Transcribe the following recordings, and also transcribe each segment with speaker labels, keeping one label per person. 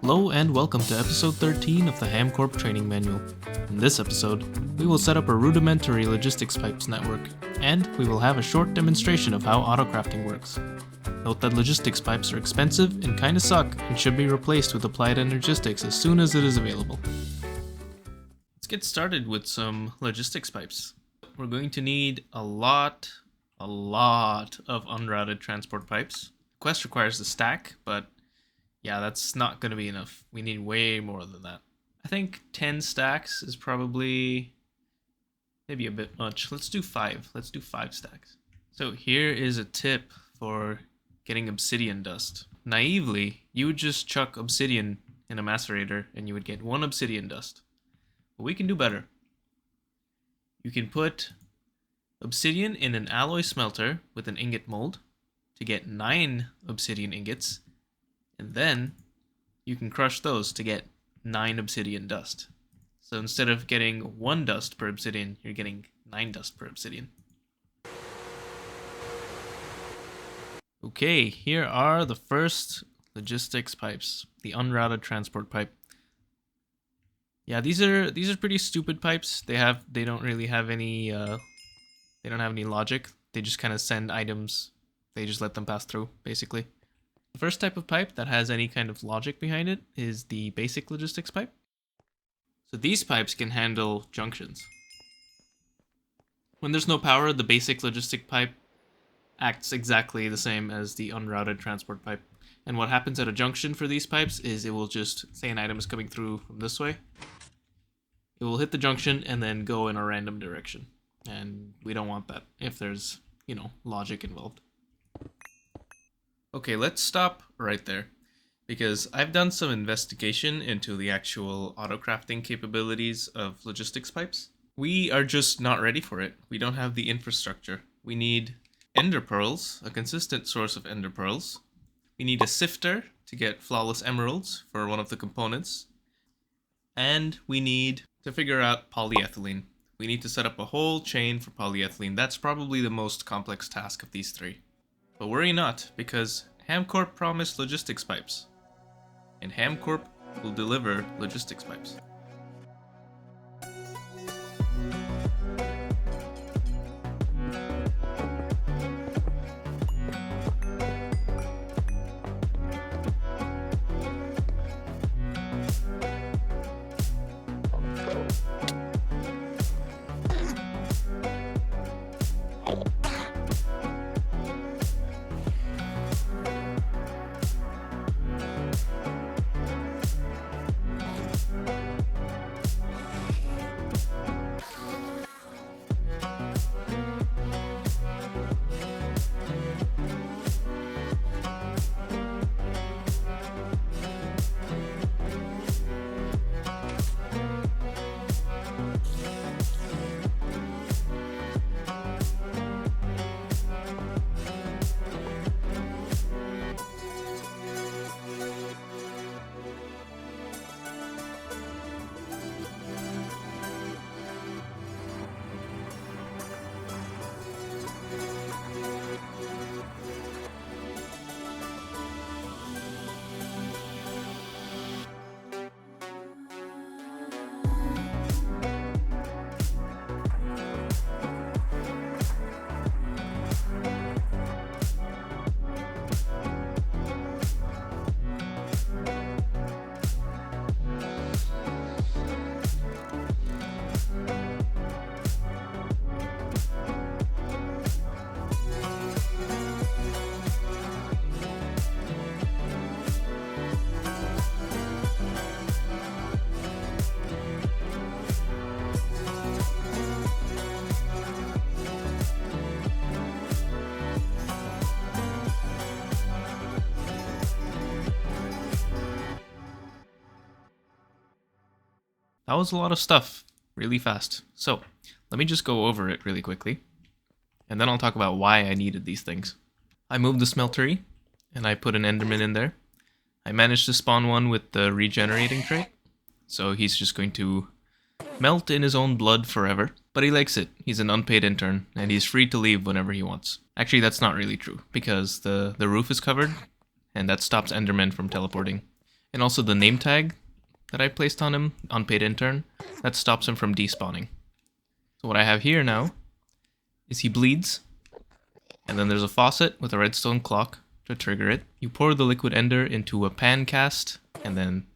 Speaker 1: Hello and welcome to episode 13 of the HamCorp training manual. In this episode, we will set up a rudimentary logistics pipes network, and we will have a short demonstration of how autocrafting works. Note that logistics pipes are expensive and kinda suck and should be replaced with applied energistics as soon as it is available. Let's get started with some logistics pipes. We're going to need a lot of unrouted transport pipes. The quest requires the stack, but yeah, that's not going to be enough. We need way more than that. I think 10 stacks is probably maybe a bit much. Let's do 5. Let's do 5 stacks. So here is a tip for getting obsidian dust. Naively, you would just chuck obsidian in a macerator and you would get 1 obsidian dust. But we can do better. You can put obsidian in an alloy smelter with an ingot mold to get 9 obsidian ingots. And then you can crush those to get 9 obsidian dust. So instead of getting 1 dust per obsidian, you're getting 9 dust per obsidian. Okay, here are the first logistics pipes, the unrouted transport pipe. Yeah, these are pretty stupid pipes. They don't really have any they don't have any logic. They just kind of send items. They just let them pass through, basically. The first type of pipe that has any kind of logic behind it is the basic logistics pipe. So these pipes can handle junctions. When there's no power, the basic logistic pipe acts exactly the same as the unrouted transport pipe. And what happens at a junction for these pipes is it will just, say an item is coming through from this way, it will hit the junction and then go in a random direction. And we don't want that if there's, logic involved. Okay, let's stop right there, because I've done some investigation into the actual autocrafting capabilities of logistics pipes. We are just not ready for it. We don't have the infrastructure. We need ender pearls, a consistent source of ender pearls. We need a sifter to get flawless emeralds for one of the components. And we need to figure out polyethylene. We need to set up a whole chain for polyethylene. That's probably the most complex task of these 3. But worry not, because HamCorp promised logistics pipes, and HamCorp will deliver logistics pipes. That was a lot of stuff, really fast. So, let me just go over it really quickly, and then I'll talk about why I needed these things. I moved the smeltery, and I put an enderman in there. I managed to spawn one with the regenerating trait, so he's just going to melt in his own blood forever. But he likes it. He's an unpaid intern, and he's free to leave whenever he wants. Actually, that's not really true, because the roof is covered, and that stops endermen from teleporting. And also the name tag that I placed on him, unpaid intern, that stops him from despawning. So what I have here now is he bleeds, and then there's a faucet with a redstone clock to trigger it. You pour the liquid ender into a pan cast, and then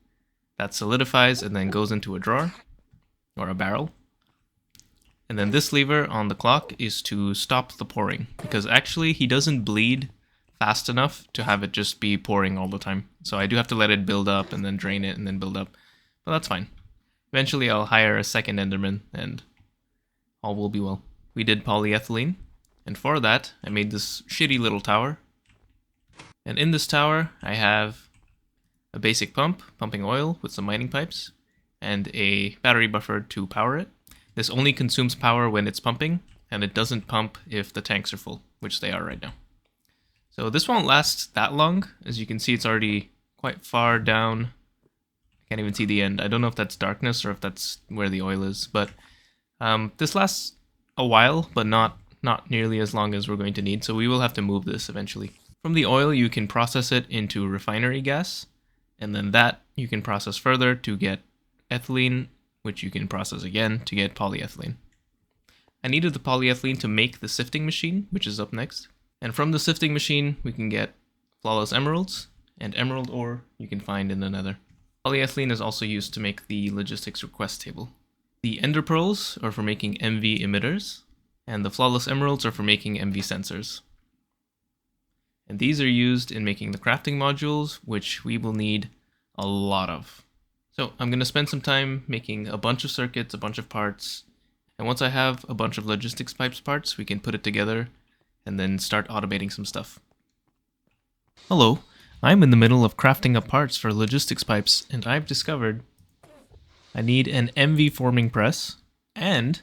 Speaker 1: that solidifies and then goes into a drawer or a barrel. And then this lever on the clock is to stop the pouring, because actually he doesn't bleed fast enough to have it just be pouring all the time. So I do have to let it build up and then drain it and then build up. But that's fine. Eventually I'll hire a second Enderman and all will be well. We did polyethylene, and for that I made this shitty little tower. And in this tower I have a basic pump, pumping oil with some mining pipes, and a battery buffer to power it. This only consumes power when it's pumping, and it doesn't pump if the tanks are full, which they are right now. So this won't last that long. As you can see, it's already quite far down. I can't even see the end. I don't know if that's darkness or if that's where the oil is, but this lasts a while, but not nearly as long as we're going to need, so we will have to move this eventually. From the oil, you can process it into refinery gas, and then that you can process further to get ethylene, which you can process again to get polyethylene. I needed the polyethylene to make the sifting machine, which is up next. And from the sifting machine, we can get flawless emeralds, and emerald ore you can find in the nether. Polyethylene is also used to make the logistics request table. The ender pearls are for making MV emitters, and the flawless emeralds are for making MV sensors. And these are used in making the crafting modules, which we will need a lot of. So I'm going to spend some time making a bunch of circuits, a bunch of parts, and once I have a bunch of logistics pipes parts, we can put it together and then start automating some stuff. Hello, I'm in the middle of crafting up parts for logistics pipes, and I've discovered I need an MV forming press, and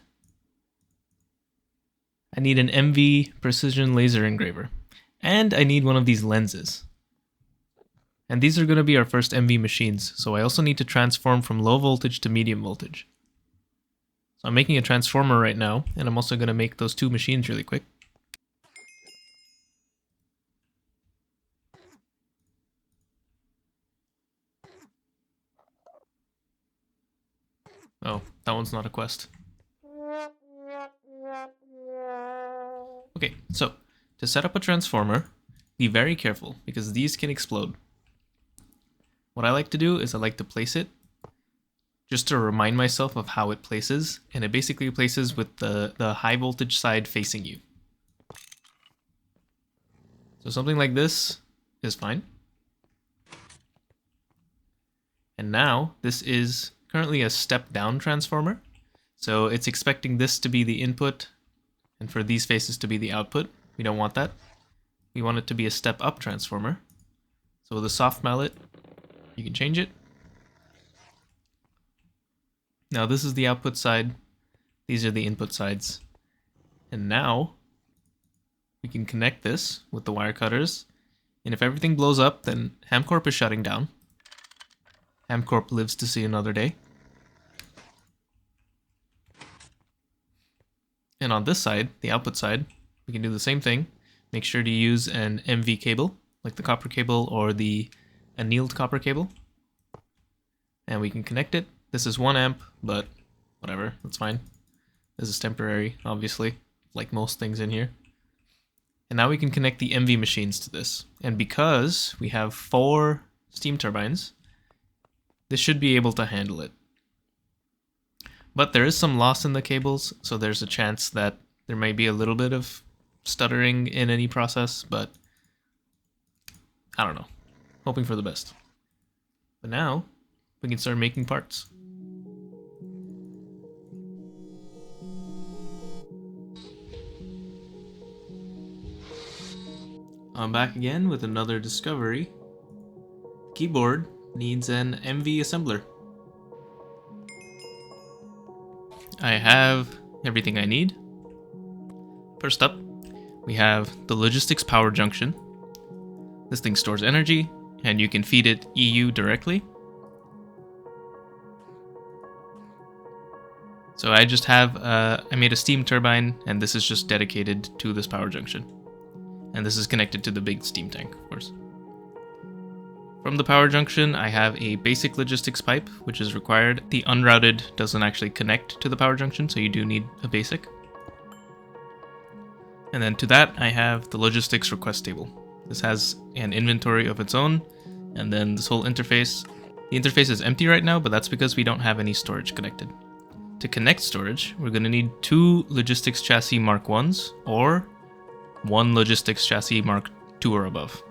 Speaker 1: I need an MV precision laser engraver, and I need one of these lenses. And these are going to be our first MV machines, so I also need to transform from low voltage to medium voltage. So I'm making a transformer right now, and I'm also going to make those two machines really quick. Oh, that one's not a quest. Okay, so to set up a transformer, be very careful because these can explode. What I like to do is I like to place it just to remind myself of how it places, and it basically places with the high voltage side facing you. So something like this is fine. And now this is currently a step down transformer, so it's expecting this to be the input and for these faces to be the output. We don't want that. We want it to be a step up transformer. So with a soft mallet, you can change it. Now this is the output side, these are the input sides. And now we can connect this with the wire cutters, and if everything blows up, then HamCorp is shutting down. HamCorp lives to see another day. And on this side, the output side, we can do the same thing. Make sure to use an MV cable, like the copper cable or the annealed copper cable. And we can connect it. This is 1 amp, but whatever, that's fine. This is temporary, obviously, like most things in here. And now we can connect the MV machines to this. And because we have 4 steam turbines, this should be able to handle it. But there is some loss in the cables, so there's a chance that there might be a little bit of stuttering in any process, but I don't know. Hoping for the best. But now, we can start making parts. I'm back again with another discovery. Keyboard needs an MV assembler. I have everything I need. First up, we have the logistics power junction. This thing stores energy, and you can feed it EU directly. So I just have, I made a steam turbine, and this is just dedicated to this power junction. And this is connected to the big steam tank, of course. From the power junction, I have a basic logistics pipe, which is required. The unrouted doesn't actually connect to the power junction, so you do need a basic. And then to that, I have the logistics request table. This has an inventory of its own, and then this whole interface. The interface is empty right now, but that's because we don't have any storage connected. To connect storage, we're going to need 2 logistics chassis Mark 1s or 1 logistics chassis Mark 2 or above.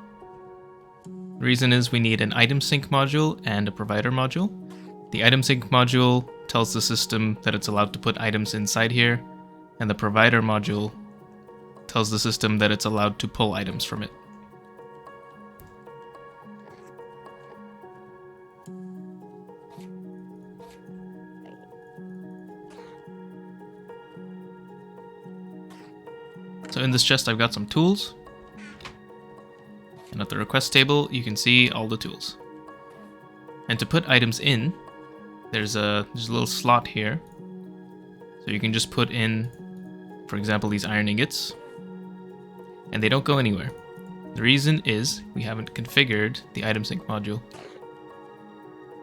Speaker 1: The reason is we need an item sync module and a provider module. The item sync module tells the system that it's allowed to put items inside here, and the provider module tells the system that it's allowed to pull items from it. So in this chest I've got some tools. And at the request table, you can see all the tools. And to put items in, there's a little slot here. So you can just put in, for example, these iron ingots. And they don't go anywhere. The reason is we haven't configured the item sync module.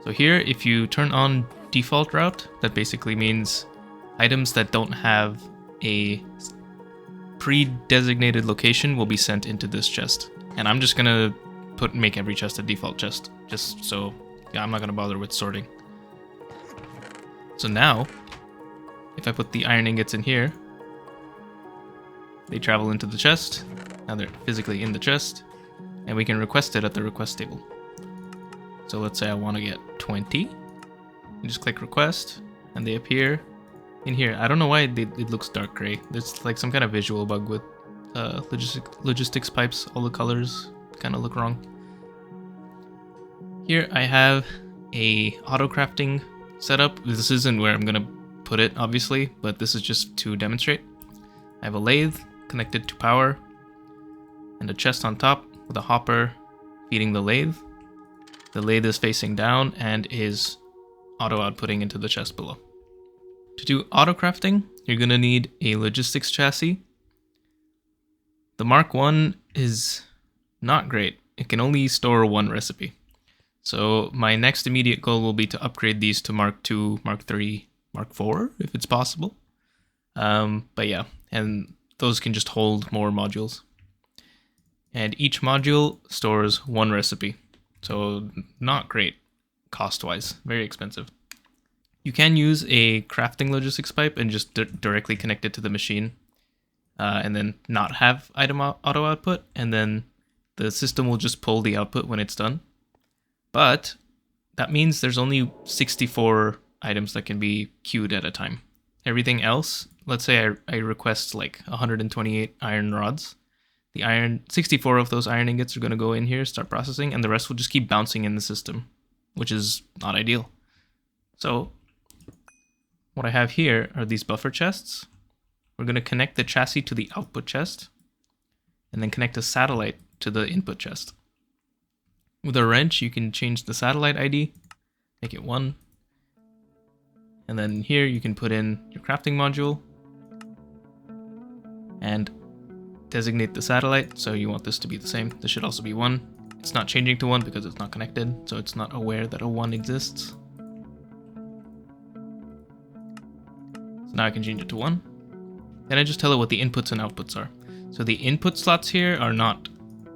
Speaker 1: So here, if you turn on default route, that basically means items that don't have a pre-designated location will be sent into this chest. And I'm just gonna make every chest a default chest, just so, yeah, I'm not gonna bother with sorting. So now, if I put the iron ingots in here, they travel into the chest. Now they're physically in the chest, and we can request it at the request table. So let's say I want to get 20. You just click request, and they appear in here. I don't know why it looks dark gray. There's like some kind of visual bug with logistics pipes. All the colors kind of look wrong. Here I have a Autocrafting setup. This isn't where I'm gonna put it, obviously, but this is just to demonstrate. I have a lathe connected to power and a chest on top with a hopper feeding the lathe. The lathe is facing down and is auto outputting into the chest below. To do Autocrafting, you're gonna need a logistics chassis. The Mark 1 is not great. It can only store 1 recipe. So my next immediate goal will be to upgrade these to Mark 2, Mark 3, Mark 4, if it's possible. But yeah, and those can just hold more modules. And each module stores 1 recipe. So not great cost-wise, very expensive. You can use a crafting logistics pipe and just directly connect it to the machine. And then not have item auto output, and then the system will just pull the output when it's done. But that means there's only 64 items that can be queued at a time. Everything else, let's say I request like 128 iron rods. 64 of those iron ingots are going to go in here, start processing, and the rest will just keep bouncing in the system, which is not ideal. So what I have here are these buffer chests. We're going to connect the chassis to the output chest, and then connect a satellite to the input chest. With a wrench, you can change the satellite ID, make it 1. And then here you can put in your crafting module and designate the satellite. So you want this to be the same. This should also be 1. It's not changing to 1 because it's not connected, so it's not aware that a 1 exists. So now I can change it to 1. Then I just tell it what the inputs and outputs are. So the input slots here are not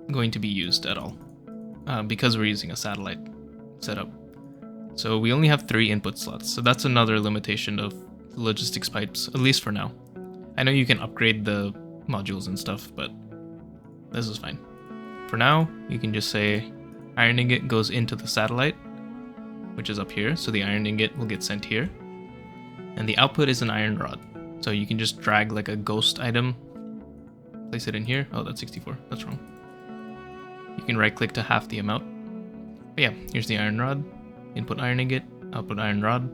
Speaker 1: going to be used at all because we're using a satellite setup. So we only have 3 input slots. So that's another limitation of logistics pipes, at least for now. I know you can upgrade the modules and stuff, but this is fine. For now, you can just say iron ingot goes into the satellite, which is up here. So the iron ingot will get sent here. And the output is an iron rod. So you can just drag like a ghost item, place it in here. Oh, that's 64. That's wrong. You can right click to half the amount. But yeah, here's the iron rod. Input iron ingot, output iron rod.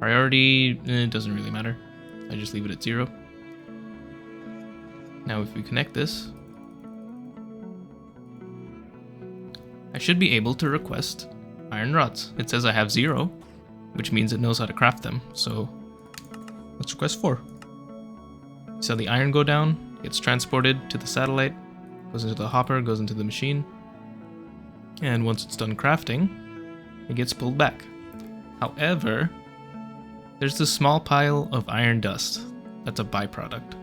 Speaker 1: Priority, it doesn't really matter. I just leave it at 0. Now if we connect this, I should be able to request iron rods. It says I have 0, which means it knows how to craft them. So let's request 4. So the iron go down, gets transported to the satellite, goes into the hopper, goes into the machine. And once it's done crafting, it gets pulled back. However, there's this small pile of iron dust that's a byproduct.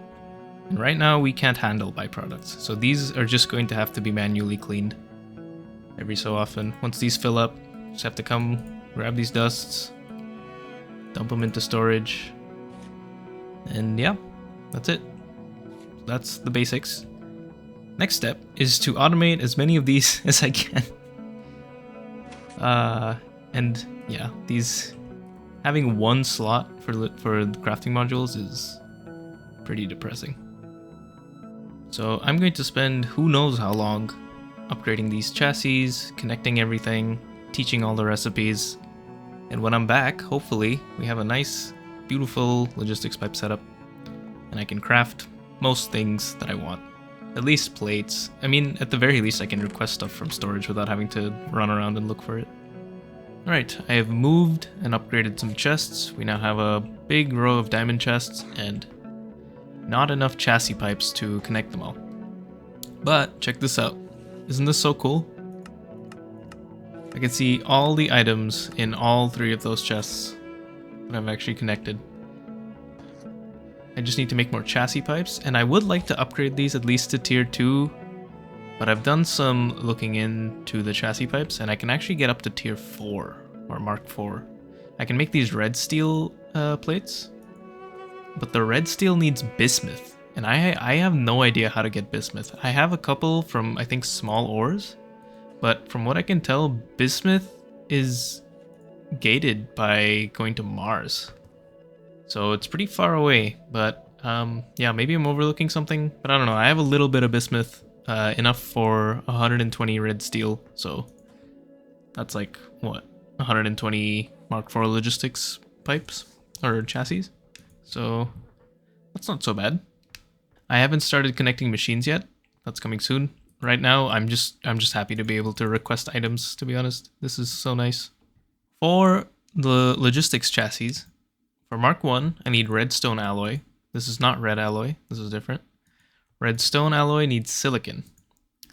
Speaker 1: And right now we can't handle byproducts, so these are just going to have to be manually cleaned every so often. Once these fill up, just have to come grab these dusts, dump them into storage, and yeah, that's it. That's the basics. Next step is to automate as many of these as I can. And yeah, these having one slot for crafting modules is pretty depressing. So I'm going to spend who knows how long upgrading these chassis, connecting everything, teaching all the recipes, and when I'm back, hopefully we have a nice, beautiful logistics pipe setup, and I can craft most things that I want. At least plates. I mean, at the very least I can request stuff from storage without having to run around and look for it. Alright, I have moved and upgraded some chests. We now have a big row of diamond chests and not enough chassis pipes to connect them all. But check this out. Isn't this so cool? I can see all the items in all 3 of those chests that I've actually connected. I just need to make more chassis pipes, and I would like to upgrade these at least to tier 2, but I've done some looking into the chassis pipes, and I can actually get up to tier 4, or mark 4. I can make these red steel plates, but the red steel needs bismuth, and I have no idea how to get bismuth. I have a couple from, I think, small ores, but from what I can tell, bismuth is gated by going to Mars. So it's pretty far away, but yeah, maybe I'm overlooking something, but I don't know. I have a little bit of bismuth, enough for 120 red steel, so that's like, what, 120 Mark IV logistics pipes, or chassis? So that's not so bad. I haven't started connecting machines yet. That's coming soon. Right now, I'm just happy to be able to request items, to be honest. This is so nice. For the logistics chassis, for Mark 1, I need redstone alloy. This is not red alloy. This is different. Redstone alloy needs silicon,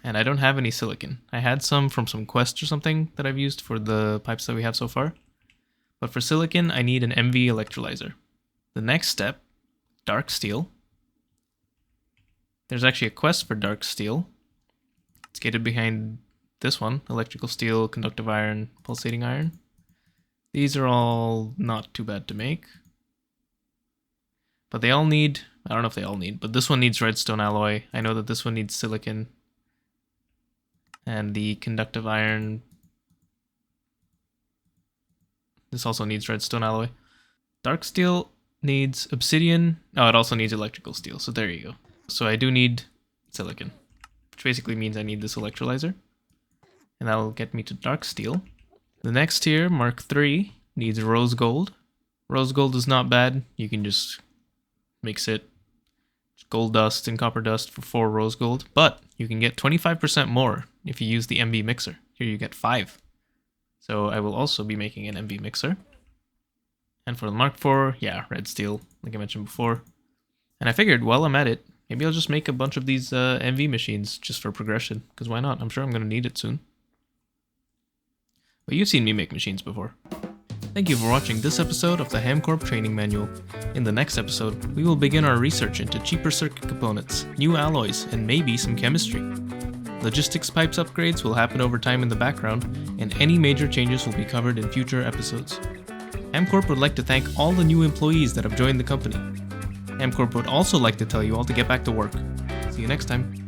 Speaker 1: and I don't have any silicon. I had some from some quest or something that I've used for the pipes that we have so far. But for silicon, I need an MV electrolyzer. The next step, dark steel. There's actually a quest for dark steel. It's gated behind this one, electrical steel, conductive iron, pulsating iron. These are all not too bad to make. But they all need, I don't know if they all need, but this one needs redstone alloy. I know that this one needs silicon. And the conductive iron, this also needs redstone alloy. Dark steel needs obsidian. Oh, it also needs electrical steel, so there you go. So I do need silicon, which basically means I need this electrolyzer. And that'll get me to dark steel. The next tier, Mark III, needs rose gold. Rose gold is not bad. You can just mix it. Gold dust and copper dust for 4 rose gold. But you can get 25% more if you use the MV mixer. Here you get 5. So I will also be making an MV mixer. And for the Mark IV, yeah, red steel, like I mentioned before. And I figured while I'm at it, maybe I'll just make a bunch of these MV machines just for progression. Because why not? I'm sure I'm going to need it soon. But you've seen me make machines before. Thank you for watching this episode of the HamCorp Training Manual. In the next episode, we will begin our research into cheaper circuit components, new alloys, and maybe some chemistry. Logistics pipes upgrades will happen over time in the background, and any major changes will be covered in future episodes. HamCorp would like to thank all the new employees that have joined the company. HamCorp would also like to tell you all to get back to work. See you next time.